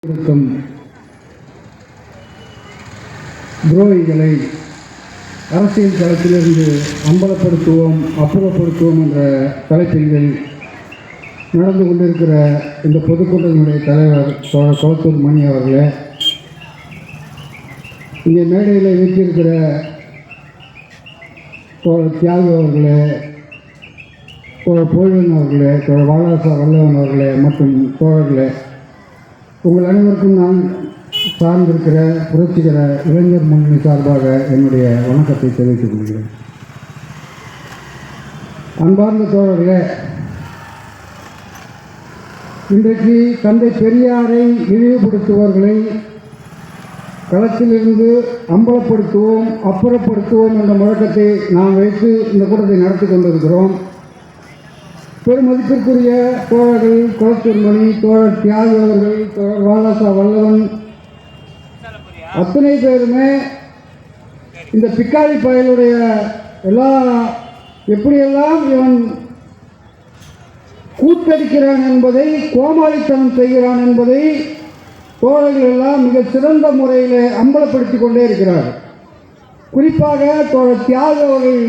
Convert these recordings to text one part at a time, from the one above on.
இருக்கும் துரோகிகளை அரசியல் களத்திலிருந்து அம்பலப்படுத்துவோம், அப்புறப்படுத்துவோம் என்ற தலைப்பில் நடந்து கொண்டிருக்கிற இந்த பொதுக்கூட்டத்தினுடைய தலைவர் கொளத்தூர் மணி அவர்களே, இங்கே மேடையில் வீட்டிருக்கிற தியாகு அவர்களே, போய்வன் அவர்களே, வாலாசா வல்லவன் அவர்களே மற்றும் தோழர்களே, உங்கள் அனைவருக்கும் நான் சார்ந்திருக்கிற புரட்சிகர இளைஞர் முன்னணி சார்பாக என்னுடைய வணக்கத்தை தெரிவித்துக் கொள்கிறேன். அன்பார்ந்த தோழர்களே, இன்றைக்கு தந்தை பெரியாரை இழிவுபடுத்துபவர்களை களத்திலிருந்து அம்பலப்படுத்துவோம், அப்புறப்படுத்துவோம் என்ற முழக்கத்தை நாம் வைத்து இந்த கூட்டத்தை நடத்தி கொண்டிருக்கிறோம். பெருமதிப்பிற்குரிய தோழர்கள் கொளத்தூர் மணி, தோழர் தியாகு அவர்கள், தோழர் வாலாசா வல்லவன், அத்தனை பேருமே இந்த பிக்காளி பயலுடைய எப்படியெல்லாம் இவன் கூத்தடிக்கிறான் என்பதை, கோமாளித்தனம் செய்கிறான் என்பதை தோழர்கள் எல்லாம் மிக சிறந்த முறையில் அம்பலப்படுத்தி கொண்டே இருக்கிறார்கள். குறிப்பாக தோழர் தியாகு அவர்கள்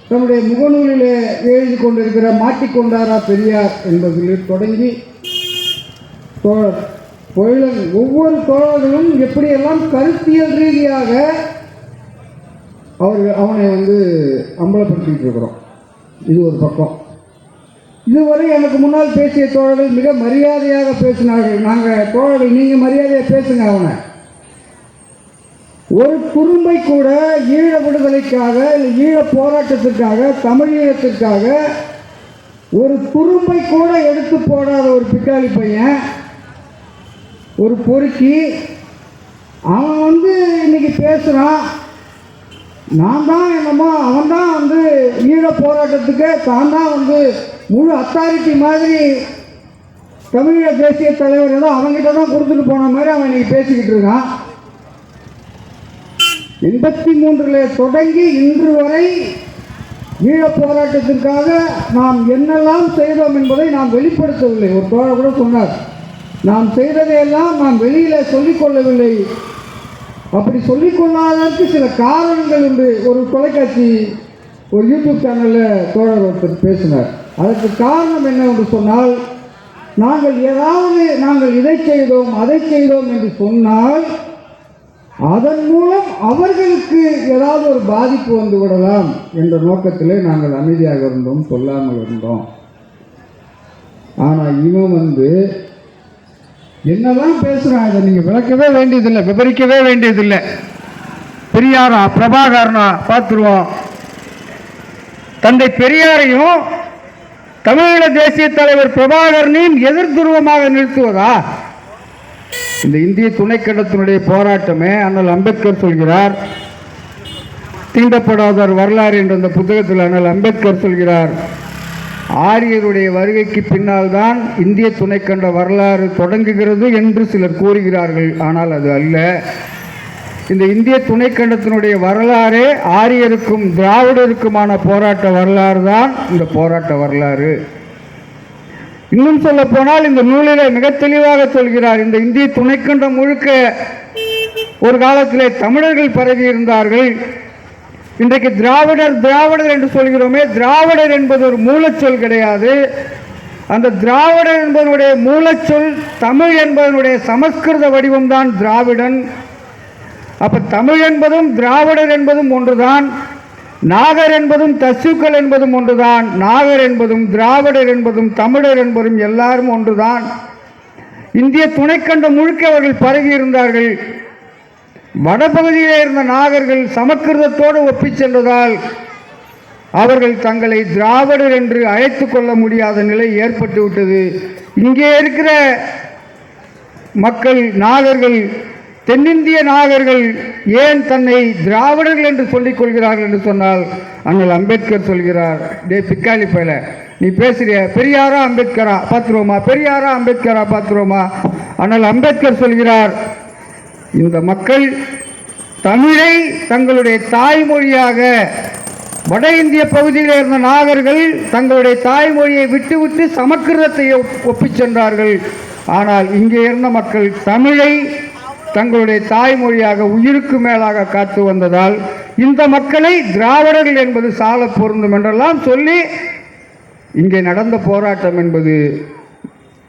தன்னுடைய முகநூலிலே எழுதி கொண்டிருக்கிற மாட்டிக்கொண்டாரா பெரியார் என்பதில் தொடங்கி ஒவ்வொரு தோழர்களும் எப்படியெல்லாம் கருத்தியல் ரீதியாக அவனை அம்பலப்படுத்திட்டு இருக்கிறோம். இது ஒரு பக்கம். இதுவரை எனக்கு முன்னால் பேசிய தோழர்கள் மிக மரியாதையாக பேசினார்கள். நாங்கள் தோழர்கள் நீங்கள் மரியாதையாக பேசுங்க. அவனை ஒரு குறும்பை கூட ஈழ விடுதலைக்காக, இல்லை ஈழ போராட்டத்திற்காக, தமிழீழத்திற்காக ஒரு துரும்பை கூட எடுத்து போடாத ஒரு பிக்காளி பையன், ஒரு பொறுக்கி, அவன் இன்னைக்கு பேசுகிறான். நான் தான் என்னமோ அவன் தான் ஈழ போராட்டத்துக்கு தான் தான் முழு அத்தாரிட்டி மாதிரி தமிழீழ தேசிய தலைவர் ஏதோ அவங்ககிட்ட தான் கொடுத்துட்டு போன மாதிரி அவன் இன்னைக்கு பேசிக்கிட்டு இருக்கான். 83 தொடங்கி இன்று வரை ஈழப் போராட்டத்திற்காக நாம் என்னெல்லாம் செய்தோம் என்பதை நாம் வெளிப்படுத்தவில்லை. ஒரு தோழர் கூட சொன்னார், நாம் செய்ததையெல்லாம் நாம் வெளியில் சொல்லிக்கொள்ளவில்லை. அப்படி சொல்லிக்கொள்ளாததற்கு சில காரணங்கள் உண்டு. ஒரு தொலைக்காட்சி, ஒரு யூடியூப் சேனலில் தோழர் ஒருத்தர் பேசினார். அதற்கு காரணம் என்னவென்று சொன்னால், நாங்கள் இதை செய்தோம் அதை செய்தோம் என்று சொன்னால் அதன் மூலம் அவர்களுக்கு ஏதாவது ஒரு பாதிப்பு வந்து விடலாம் என்ற நோக்கத்திலே நாங்கள் அமைதியாக இருந்தோம், சொல்லாமல் இருந்தோம். ஆனால் இவன் என்னதான் பேசுகிறான், இதை நீங்கள் விளக்கவே வேண்டியதில்லை, விவரிக்கவே வேண்டியதில்லை. பெரியாரா பிரபாகரனா பார்த்துருவோம். தந்தை பெரியாரையும் தமிழீழ தேசிய தலைவர் பிரபாகரனையும் எதிர் துருவமாக நிறுத்துவதா? இந்த இந்திய துணைக்கண்டத்தினுடைய போராட்டமே அண்ணல் அம்பேத்கர் சொல்கிறார். தீண்டப்படாதார் வரலாறு என்ற அந்த புத்தகத்தில் அண்ணல் அம்பேத்கர் சொல்கிறார், ஆரியருடைய வருகைக்கு பின்னால் தான் இந்திய துணைக்கண்ட வரலாறு தொடங்குகிறது என்று சிலர் கூறுகிறார்கள். ஆனால் அது அல்ல. இந்த இந்திய துணைக்கண்டத்தினுடைய வரலாறே ஆரியருக்கும் திராவிடருக்குமான போராட்ட வரலாறு தான் இந்த போராட்ட வரலாறு. இன்னும் சொல்ல போனால் இந்த நூலிலே மிக தெளிவாக சொல்கிறார், இந்த இந்திய துணைக்கண்டம் முழுக்க ஒரு காலத்திலே தமிழர்கள் பரவி இருந்தார்கள். இன்றைக்கு திராவிடர் என்று சொல்கிறோமே, திராவிடர் என்பது ஒரு மூலச்சொல் கிடையாது. அந்த திராவிடர் என்பதனுடைய மூலச்சொல் தமிழ் என்பதனுடைய சமஸ்கிருத வடிவம்தான் திராவிடன். அப்ப தமிழ் என்பதும் திராவிடர் என்பதும் ஒன்றுதான். நாகர் என்பதும் தசுக்கள் என்பதும் ஒன்றுதான். நாகர் என்பதும் திராவிடர் என்பதும் தமிழர் என்பதும் எல்லாரும் ஒன்றுதான். இந்திய துணைக்கண்டம் முழுக்க அவர்கள் பரவி இருந்தார்கள். வடபகுதியிலே இருந்த நாகர்கள் சமஸ்கிருதத்தோடு ஒப்பிச் சென்றதால் அவர்கள் தங்களை திராவிடர் என்று அழைத்து கொள்ள முடியாத நிலை ஏற்பட்டுவிட்டது. இங்கே இருக்கிற மக்கள், நாகர்கள், தென்னிந்திய நாகர்கள் ஏன் தன்னை திராவிடர்கள் என்று சொல்லிக் கொள்கிறார்கள் என்று சொன்னால், அண்ணல் அம்பேத்கர் சொல்கிறார், டே பிக்காளி பயல, நீ பேசுறிய பெரியாரா அம்பேத்கரா பார்த்துருவோமா, பெரியாரா அம்பேத்கரா பார்த்துருவோமா? அண்ணல் அம்பேத்கர் சொல்கிறார், இந்த மக்கள் தமிழை தங்களுடைய தாய்மொழியாக, வட இந்திய பகுதியில் இருந்த நாகர்கள் தங்களுடைய தாய்மொழியை விட்டு சமஸ்கிருதத்தை ஒப்பிச் சென்றார்கள். ஆனால் இங்கே இருந்த மக்கள் தமிழை தங்களுடைய தாய்மொழியாக உயிருக்கு மேலாக காத்து வந்ததால் இந்த மக்களை திராவிடர்கள் என்பது சால பொருந்தும் என்றெல்லாம் சொல்லி இங்கே நடந்த போராட்டம் என்பது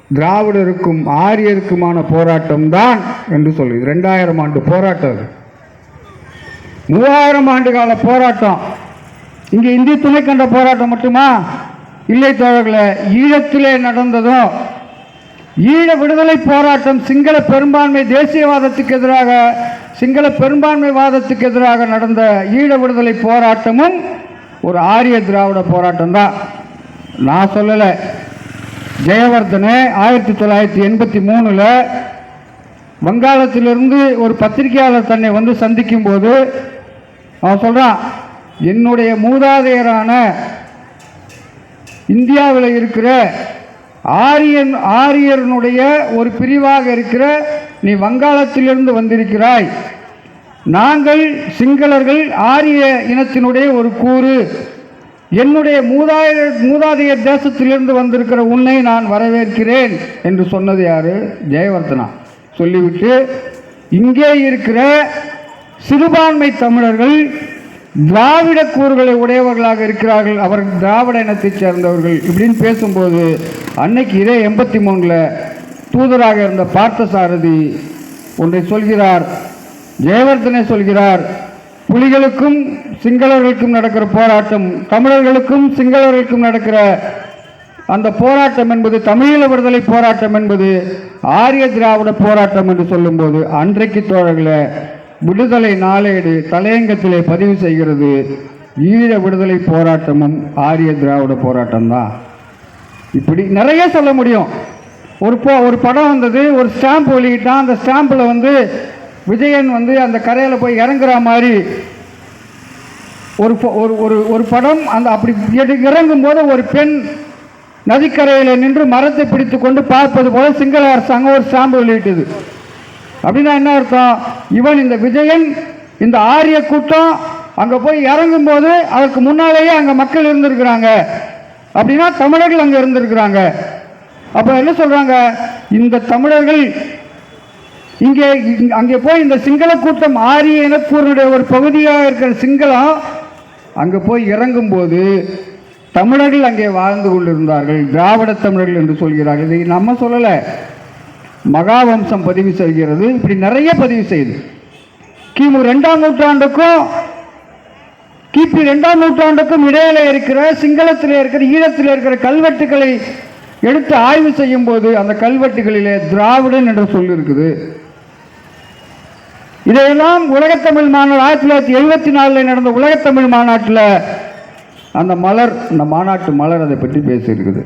திராவிடருக்கும் ஆரியருக்குமான போராட்டம் தான் என்று சொல்லி 2000 ஆண்டு போராட்டம், 3000 ஆண்டு கால போராட்டம். இங்கே இந்திய துணைக்கண்ட போராட்டம் மட்டுமா? இல்லை தோழர்களே, ஈழத்திலே நடந்ததும் ஈழ விடுதலை போராட்டம் சிங்கள பெரும்பான்மை தேசியவாதத்துக்கு எதிராக, சிங்கள பெரும்பான்மைவாதத்துக்கு எதிராக நடந்த ஈழ விடுதலை போராட்டமும் ஒரு ஆரிய திராவிட போராட்டம் தான். நான் சொல்லலை, ஜெயவர்தனே 1983 வங்காளத்திலிருந்து ஒரு பத்திரிகையாளர் தன்னை வந்து சந்திக்கும் போது அவன் சொல்கிறான், என்னுடைய மூதாதையரான இந்தியாவில் இருக்கிற ஆரியனுடைய ஒரு பிரிவாக இருக்கிற நீ வங்காளத்திலிருந்து வந்திருக்கிறாய், நாங்கள் சிங்களர்கள் ஆரிய இனத்தினுடைய ஒரு கூறு, என்னுடைய மூதாதையர் தேசத்திலிருந்து வந்திருக்கிற உன்னை நான் வரவேற்கிறேன் என்று சொன்னது யாரு? ஜெயவர்தனா. சொல்லிவிட்டு இங்கே இருக்கிற சிறுபான்மை தமிழர்கள் திராவிட கூறுகளை உடையவர்களாக இருக்கிறார்கள், அவர்கள் திராவிட இனத்தைச் சேர்ந்தவர்கள் இப்படின்னு பேசும்போது அன்னைக்கு இதே 83 தூதராக இருந்த பார்த்தசாரதி ஒன்றை சொல்கிறார். ஜெயவர்தனே சொல்கிறார், புலிகளுக்கும் சிங்களர்களுக்கும் நடக்கிற போராட்டம், தமிழர்களுக்கும் சிங்களர்களுக்கும் நடக்கிற அந்த போராட்டம் என்பது தமிழீழ விடுதலை போராட்டம் என்பது ஆரிய திராவிட போராட்டம் என்று சொல்லும்போது அன்றைக்கு தோழர்களே விடுதலை நாளேடு தலையங்கத்திலே பதிவு செய்கிறது, ஈழ விடுதலை போராட்டமும் ஆரிய திராவிட போராட்டம் தான். இப்படி நிறைய சொல்ல முடியும். ஒரு படம் வந்தது, ஒரு ஸ்டாம்ப் வெளியிட்டான், அந்த ஸ்டாம்பில் வந்து விஜயன் வந்து அந்த கரையில் போய் இறங்குற மாதிரி ஒரு படம். அந்த அப்படி இறங்கும் போது ஒரு பெண் நதிக்கரையில் நின்று மரத்தை பிடித்து கொண்டு பார்ப்பது போல சிங்கள அரசாங்கம் ஒரு ஸ்டாம்பு வெளியிட்டது. அப்படின்னா என்ன அர்த்தம்? இவன் இந்த விஜயன் இந்த ஆரிய கூட்டம் அங்கே போய் இறங்கும் போது அதற்கு முன்னாலேயே அங்கே மக்கள் இருந்திருக்கிறாங்க, அப்படின்னா தமிழர்கள் அங்கே இருந்திருக்கிறாங்க. அப்போ என்ன சொல்கிறாங்க, இந்த தமிழர்கள் இங்கே அங்கே போய் இந்த சிங்கள கூட்டம் ஆரிய இனக்கூறுடைய ஒரு பகுதியாக இருக்கிற சிங்களம் அங்கே போய் இறங்கும்போது தமிழர்கள் அங்கே வாழ்ந்து கொண்டிருந்தார்கள், திராவிட தமிழர்கள் என்று சொல்கிறார்கள். இதை நம்ம சொல்லலை, மகாவம்சம் பதிவு செய்கிறது. இப்படி நிறைய பதிவு செய்யுது. கிமு 2ஆம் நூற்றாண்டுக்கும் கிபி 2ஆம் நூற்றாண்டுக்கும் இடையில இருக்கிற சிங்களத்தில் இருக்கிற ஈழத்தில் இருக்கிற கல்வெட்டுகளை எடுத்து ஆய்வு செய்யும் போது அந்த கல்வெட்டுகளிலே திராவிடன் என்ற சொல் இருக்குது. இதையெல்லாம் உலகத்தமிழ் மாநாடு 1974 நடந்த உலகத்தமிழ் மாநாட்டில் அந்த மாநாட்டு மலர் அதை பற்றி பேசியிருக்குது.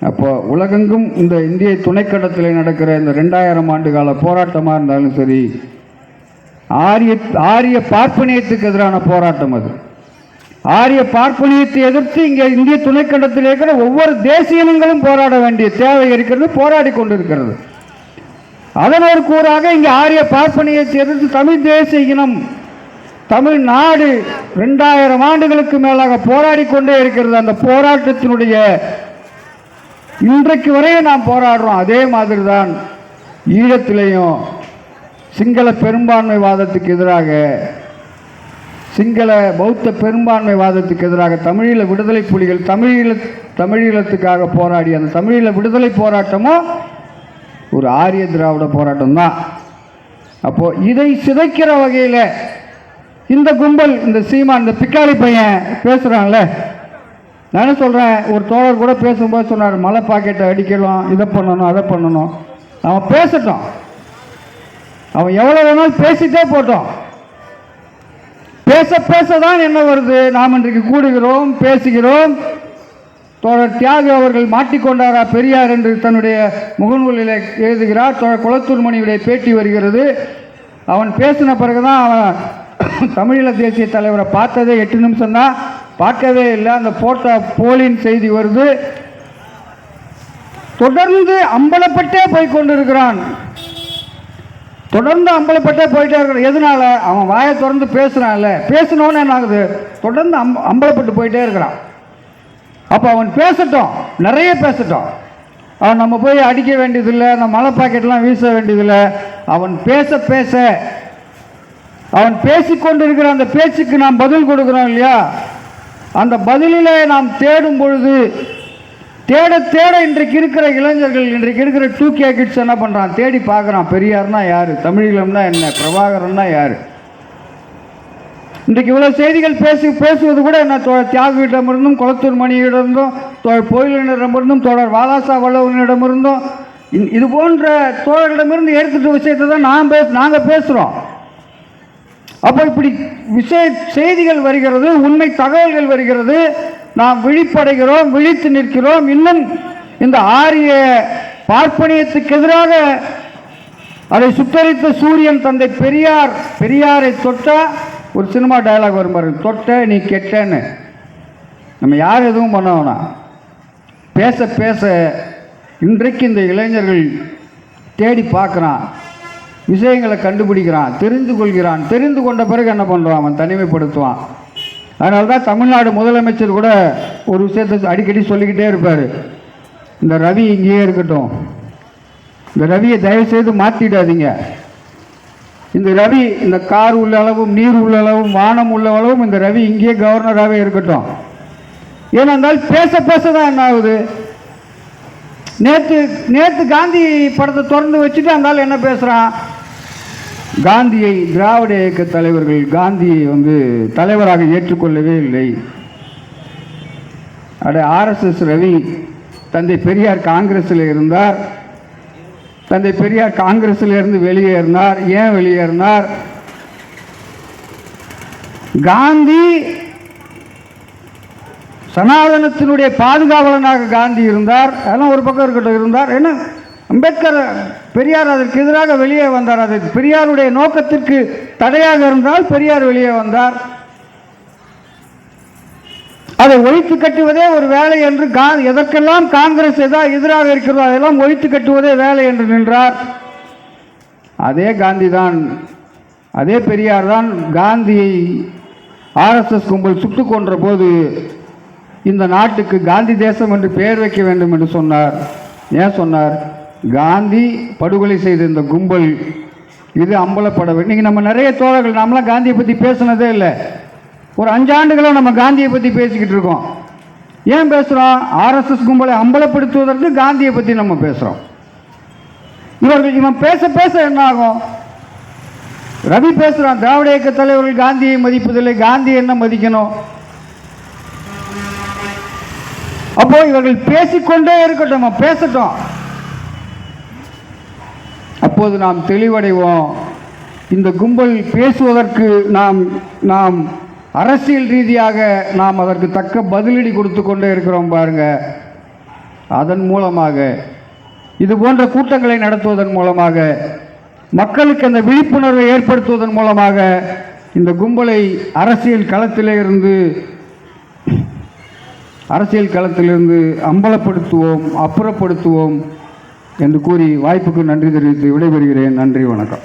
அப்போ உலகெங்கும் இந்த இந்திய துணைக்கண்டத்தில் நடக்கிற இந்த 2000 ஆண்டு கால போராட்டமாக இருந்தாலும் சரி, ஆரிய பார்ப்பனியத்துக்கு எதிரான போராட்டம் அது. ஆரிய பார்ப்பனியத்தை எதிர்த்து இங்கே இந்திய துணைக்கண்டத்தில் இருக்கிற ஒவ்வொரு தேசிய இனங்களும் போராட வேண்டிய தேவை இருக்கிறது, போராடி கொண்டிருக்கிறது. அதன் ஒரு கூறாக இங்கே ஆரிய பார்ப்பனியத்தை எதிர்த்து தமிழ் தேசிய இனம், தமிழ்நாடு 2000 ஆண்டுகளுக்கு மேலாக போராடி கொண்டே இருக்கிறது. அந்த போராட்டத்தினுடைய இன்றைக்கு வரையே நாம் போராடுறோம். அதே மாதிரி தான் ஈழத்திலேயும் சிங்கள பெரும்பான்மைவாதத்துக்கு எதிராக, சிங்கள பௌத்த பெரும்பான்மைவாதத்துக்கு எதிராக தமிழீழ விடுதலை புலிகள் தமிழீழத்துக்காக போராடி அந்த தமிழீழ விடுதலை போராட்டமும் ஒரு ஆரிய திராவிட போராட்டம் தான். அப்போது இதை சிதைக்கிற வகையில் இந்த கும்பல், இந்த சீமான், இந்த பிக்காளி பையன் பேசுகிறான்ல, நான் என்ன சொல்கிறேன், ஒரு தோழர் கூட பேசும்போது சொன்னார், மலை பாக்கெட்டை அடிக்கலாம், இதை பண்ணணும் அதை பண்ணணும். அவன் பேசட்டும், அவன் எவ்வளோ வேணாலும் பேசிட்டே போட்டோம். பேச பேச தான் என்ன வருது, நாம் இன்றைக்கு கூடுகிறோம், பேசுகிறோம். தோழர் தியாகு அவர்கள் மாட்டிக்கொண்டாரா பெரியார் என்று தன்னுடைய முகநூலில் எழுதுகிறார். தோழர் குளத்தூர் மணியுடைய பேட்டி வருகிறது. அவன் பேசின பிறகுதான் அவன் தமிழீழ தேசிய தலைவரை பார்த்ததே 8 நிமிஷம் தான், பார்க்கவே இல்லை. அந்த போட்டோ போலின் செய்தி வருது. தொடர்ந்து அம்பலப்பட்டே போய் கொண்டிருக்கிறான், தொடர்ந்து அம்பலப்பட்டே போயிட்டே இருக்கிறான். எதனால? அவன் வாயை திறந்து பேசுகிறான்ல, பேசினோன்னு என்ன ஆகுது, தொடர்ந்து அம்பலப்பட்டு போயிட்டே இருக்கிறான். அப்போ அவன் பேசட்டும், நிறைய பேசட்டும். அவன் நம்ம போய் அடிக்க வேண்டியதில்லை, அந்த மலை பாக்கெட்லாம் வீச வேண்டியதில்லை. அவன் பேச பேச அவன் பேசிக்கொண்டிருக்கிற அந்த பேச்சுக்கு நாம் பதில் கொடுக்குறோம் இல்லையா, அந்த பதிலிலே நாம் தேடும் பொழுது தேட தேட இன்றைக்கு இருக்கிற இளைஞர்கள், இன்றைக்கு இருக்கிற 2K கிட்ஸ் என்ன பண்ணுறான், தேடி பார்க்குறான். பெரியார்னா யார், தமிழீழம்னா என்ன, பிரபாகரன்னா யார். இன்றைக்கு இவ்வளோ செய்திகள் பேசுவது கூட என்ன, தோழர் தியாகியிடமிருந்தும், குளத்தூர் மணியிடமிருந்தும், தோழர் கோயிலிடமிருந்தும், தோழர் வாலாசா வல்லவனிடமிருந்தும், இது போன்ற தோழர்களிடமிருந்து எடுத்துட்டு விஷயத்தை தான் நாங்கள் பேசுகிறோம். அப்போ இப்படி செய்திகள் வருகிறது, உண்மை தகவல்கள் வருகிறது, நாம் விழிப்படைகிறோம், விழித்து நிற்கிறோம். இன்னும் இந்த ஆரிய பார்ப்பனியத்துக்கு எதிராக அதை சுட்டரித்த சூரியன் தந்தை பெரியாரை தொட்டா ஒரு சினிமா டயலாக் வரும் பாருங்க, தொட்ட நீ கெட்டன்னு. நம்ம யார் எதுவும் பண்ண வேணாம். பேச பேச இன்றைக்கு இந்த இளைஞர்கள் தேடி பார்க்குறான், விஷயங்களை கண்டுபிடிக்கிறான், தெரிந்து கொள்கிறான். தெரிந்து கொண்ட பிறகு என்ன பண்ணுறான், அவன் தனிமைப்படுத்துவான். அதனால தான் தமிழ்நாடு முதலமைச்சர் கூட ஒரு விஷயத்தை அடிக்கடி சொல்லிக்கிட்டே இருப்பார், இந்த ரவி இங்கேயே இருக்கட்டும், இந்த ரவியை தயவுசெய்து மாற்றிடாதீங்க. இந்த ரவி, இந்த கார் உள்ள அளவும், நீர் உள்ள அளவும், வானம் உள்ள அளவும் இந்த ரவி இங்கேயே கவர்னராகவே இருக்கட்டும். ஏனென்றால் பேச பேச தான் என்ன ஆகுது. நேற்று காந்தி படத்தை திறந்து வச்சுட்டு அந்த ஆள் என்ன பேசுகிறான், காந்தியை, திராவிட இயக்க தலைவர்கள் காந்தியை தலைவராக ஏற்றுக்கொள்ளவே இல்லை. RSS ரவி தந்தை பெரியார் காங்கிரஸில் இருந்தார், தந்தை பெரியார் காங்கிரஸில் இருந்து வெளியேறினார். ஏன் வெளியேறினார்? காந்தி சனாதனத்தினுடைய பாதுகாவலனாக காந்தி இருந்தார், அதெல்லாம் ஒரு பக்கம் இருக்கட்டும் இருந்தார். என்ன அம்பேத்கர் பெரியார் அதற்கு எதிராக வெளியே வந்தார். அது பெரியாருடைய நோக்கத்திற்கு தடையாக இருந்தால் பெரியார் வெளியே வந்தார். அதை ஒழித்து கட்டுவதே ஒரு வேலை என்று எதற்கெல்லாம் காங்கிரஸ் எதிராக இருக்கிறதோ அதெல்லாம் ஒழித்து கட்டுவதே வேலை என்று நின்றார். அதே காந்தி தான், அதே பெரியார் தான் காந்தியை RSS கும்பல் சுட்டு கொன்ற போது இந்த நாட்டுக்கு காந்தி தேசம் என்று பெயர் வைக்க வேண்டும் என்று சொன்னார். ஏன் சொன்னார்? காந்தி படுகொலை செய்த இந்த கும்பல் இது அம்பலப்பட வேண்டும். இன்றைக்கி நம்ம நிறைய தோழர்கள், நம்மளாம் காந்தியை பற்றி பேசுனதே இல்லை. ஒரு 5 ஆண்டுகளாக நம்ம காந்தியை பற்றி பேசிக்கிட்டு இருக்கோம். ஏன் பேசுகிறோம்? RSS கும்பலை அம்பலப்படுத்துவதற்கு காந்தியை பற்றி நம்ம பேசுகிறோம். இவன் பேச பேச என்ன ஆகும்? ரவி பேசுகிறான், திராவிட இயக்க தலைவர்கள் காந்தியை மதிப்பதில்லை, காந்தி என்ன மதிக்கணும்? அப்போ இவர்கள் பேசிக்கொண்டே இருக்கட்டும், நம்ம பேசட்டும். அப்போது நாம் தெளிவடைவோம். இந்த கும்பல் பேசுவதற்கு நாம் அரசியல் ரீதியாக நாம் அதற்கு தக்க பதிலடி கொடுத்து கொண்டே இருக்கிறோம் பாருங்க. அதன் மூலமாக, இது போன்ற கூட்டங்களை நடத்துவதன் மூலமாக, மக்களுக்கு அந்த விழிப்புணர்வை ஏற்படுத்துவதன் மூலமாக இந்த கும்பலை அரசியல் களத்திலிருந்து அம்பலப்படுத்துவோம், அப்புறப்படுத்துவோம் என்று கூறி வாய்ப்புக்கு நன்றி தெரிவித்து விடைபெறுகிறேன். நன்றி, வணக்கம்.